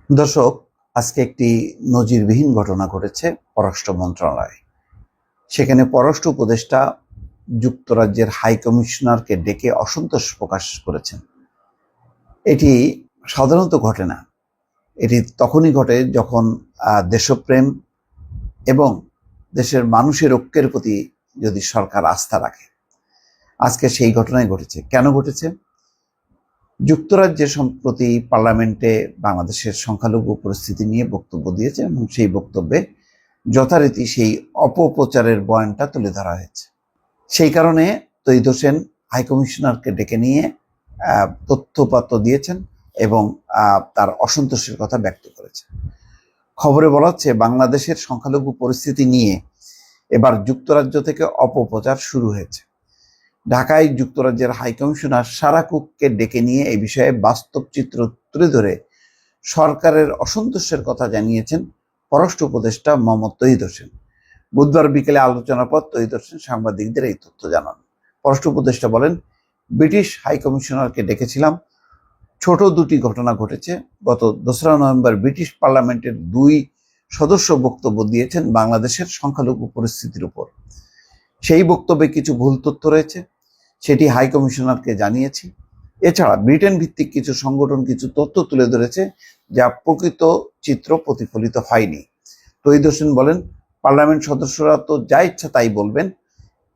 দর্শক, আজকে একটি নজিরবিহীন ঘটনা ঘটেছে পররাষ্ট্র মন্ত্রণালয়ে। সেখানে পররাষ্ট্র উপদেষ্টা যুক্তরাজ্যের হাই কমিশনারকে ডেকে অসন্তোষ প্রকাশ করেছেন। এটি সাধারণত ঘটে না। এটি তখনই ঘটে যখন দেশপ্রেম এবং দেশের মানুষের ঐক্যের প্রতি যদি সরকার আস্থা রাখে। আজকে সেই ঘটনাই ঘটেছে। কেন ঘটেছে? যুক্তরাজ্যে সম্প্রতি পার্লামেন্টে বাংলাদেশের সংখ্যালঘু পরিস্থিতি নিয়ে বক্তব্য দিয়েছে এবং সেই বক্তব্যে যথারীতি সেই অপপ্রচারের বয়ানটা তুলে ধরা হয়েছে। সেই কারণে তৈয়দ হোসেন হাইকমিশনারকে ডেকে নিয়ে তথ্যপত্র দিয়েছেন এবং তার অসন্তোষের কথা ব্যক্ত করেছেন। খবরে বলা হচ্ছে, বাংলাদেশের সংখ্যালঘু পরিস্থিতি নিয়ে এবার যুক্তরাজ্য থেকে অপপ্রচার শুরু হয়েছে। ঢাকায় যুক্তরাজ্যের হাইকমিশনার সারা কুককে ডেকে নিয়ে এই বিষয়ে বাস্তব চিত্র তুলে ধরে সরকারের অসন্তোষের কথা জানিয়েছেন পররাষ্ট্র উপদেষ্টা মোহাম্মদ তৌহিদ হোসেন। বুধবার বিকেলে আলোচনার পর তৌহিদ হোসেন সাংবাদিকদের এই তথ্য জানান। পররাষ্ট্র উপদেষ্টা বলেন, ব্রিটিশ হাইকমিশনারকে ডেকেছিলাম। ছোট দুটি ঘটনা ঘটেছে। গত 2রা নভেম্বর ব্রিটিশ পার্লামেন্টের 2 সদস্য বক্তব্য দিয়েছেন বাংলাদেশের সংখ্যালঘু পরিস্থিতির উপর। সেই বক্তব্যে কিছু ভুল তথ্য রয়েছে, সেটি হাইকমিশনারকে জানিয়েছি। এছাড়া ব্রিটেন ভিত্তিক কিছু সংগঠন কিছু তথ্য তুলে ধরেছে যা প্রকৃত চিত্র প্রতিফলিত হয়নি। তৌহিদ হোসেন বলেন, পার্লামেন্ট সদস্যরা তো যা ইচ্ছা তাই বলবেন,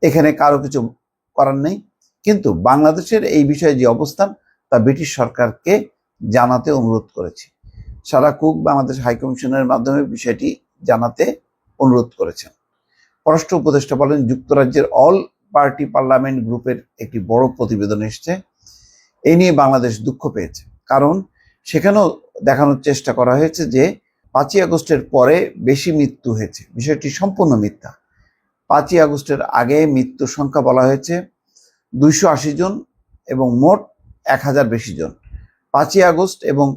এখানে কারো কিছু করার নেই। কিন্তু বাংলাদেশের এই বিষয়ে যে অবস্থান তা ব্রিটিশ সরকারকে জানাতে অনুরোধ করেছি। সারা কুক বাংলাদেশ হাইকমিশনের মাধ্যমে বিষয়টি জানাতে অনুরোধ করেছেন। পররাষ্ট্র উপদেষ্টা বলেন, যুক্তরাজ্যের অল পার্টি পার্লামেন্ট গ্রুপের একটি বড় প্রতিবেদন এসেছে। এই নিয়ে বাংলাদেশ দুঃখ পেয়েছে, কারণ সেখানেও দেখানোর চেষ্টা করা হয়েছে যে 5ই আগস্টের পরে বেশি মৃত্যু হয়েছে। বিষয়টি সম্পূর্ণ মিথ্যা। 5ই আগস্টের আগে মৃত্যুর সংখ্যা বলা হয়েছে 280 জন এবং মোট 1000 বেশি জন। 5ই আগস্ট এবং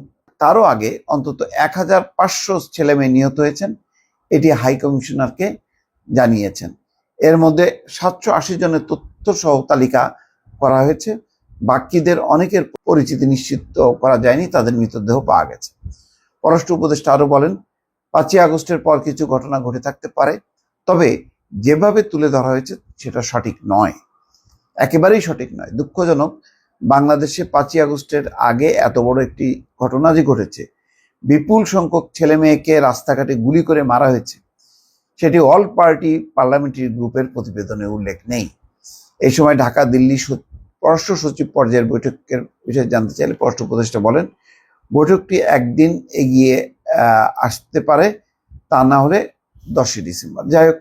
তারও আগে অন্তত 1500 ছেলে মেয়ে নিহত হয়েছেন, এটি হাইকমিশনারকে জানিয়েছেন। এর মধ্যে 780 জনের তথ্য সহ তালিকা করা হয়েছে। বাকিদের অনেকের পরিচিতি নিশ্চিত করা যায়নি, তাদের মৃতদেহ পাওয়া গেছে। পররাষ্ট্র উপদেষ্টা আরো বলেন, 5ই আগস্টের পর কিছু ঘটনা ঘটে থাকতে পারে, তবে যেভাবে তুলে ধরা হয়েছে সেটা সঠিক নয়, একেবারেই সঠিক নয়। দুঃখজনক, বাংলাদেশে 5ই আগস্টের আগে এত বড় একটি ঘটনা যে ঘটেছে, বিপুল সংখ্যক ছেলে মেয়েকে রাস্তাঘাটে গুলি করে মারা হয়েছে, সেটি অল পার্টি পার্লামেন্টারি গ্রুপের প্রতিবেদনে উল্লেখ নেই। এই সময় ঢাকা দিল্লি পররাষ্ট্র সচিব পর্যায়ের বৈঠকের বিষয়ে জানতে চাইলে পররাষ্ট্র উপদেষ্টা বলেন, বৈঠকটি একদিন এগিয়ে আসতে পারে, তা না হলে 10ই ডিসেম্বর। যাই হোক,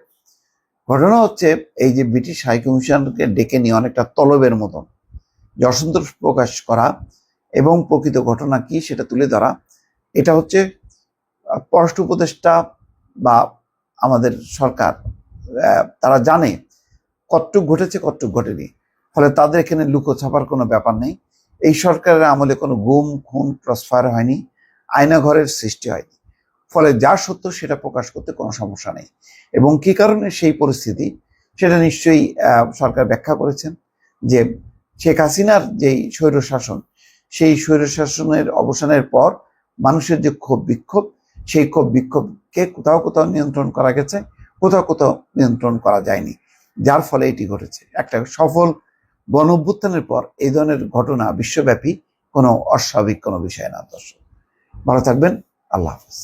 ঘটনা হচ্ছে এই যে ব্রিটিশ হাইকমিশনকে ডেকে নিয়ে অনেকটা তলবের মতন যে অসন্তোষ প্রকাশ করা এবং প্রকৃত ঘটনা কি সেটা তুলে ধরা, এটা হচ্ছে পররাষ্ট্র উপদেষ্টা বা আমাদের সরকার তারা জানে কতটুক ঘটেছে কতটুক ঘটেনি, ফলে তাদের এখানে লুকো ছাপার কোনো ব্যাপার নেই। এই সরকারের আমলে কোনো গুম খুন ক্রসফায়ার হয়নি, আয়নাঘরের সৃষ্টি হয়নি, ফলে যা সত্য সেটা প্রকাশ করতে কোনো সমস্যা নেই। এবং কি কারণে সেই পরিস্থিতি সেটা নিশ্চয়ই সরকার ব্যাখ্যা করেছেন, যে শেখ হাসিনার যেই স্বৈরশাসন, সেই স্বৈরশাসনের অবসানের পর মানুষের যে ক্ষোভ বিক্ষোভ, সেই ক্ষোভ বিক্ষোভকে কোথাও কোথাও নিয়ন্ত্রণ করা গেছে, কোথাও কোথাও নিয়ন্ত্রণ করা যায়নি, যার ফলে এটি ঘটেছে। একটা সফল গণ অভ্যুত্থানের পর এই ধরনের ঘটনা বিশ্বব্যাপী কোনো অস্বাভাবিক কোনো বিষয় না। দর্শক, ভালো থাকবেন। আল্লাহ হাফেজ।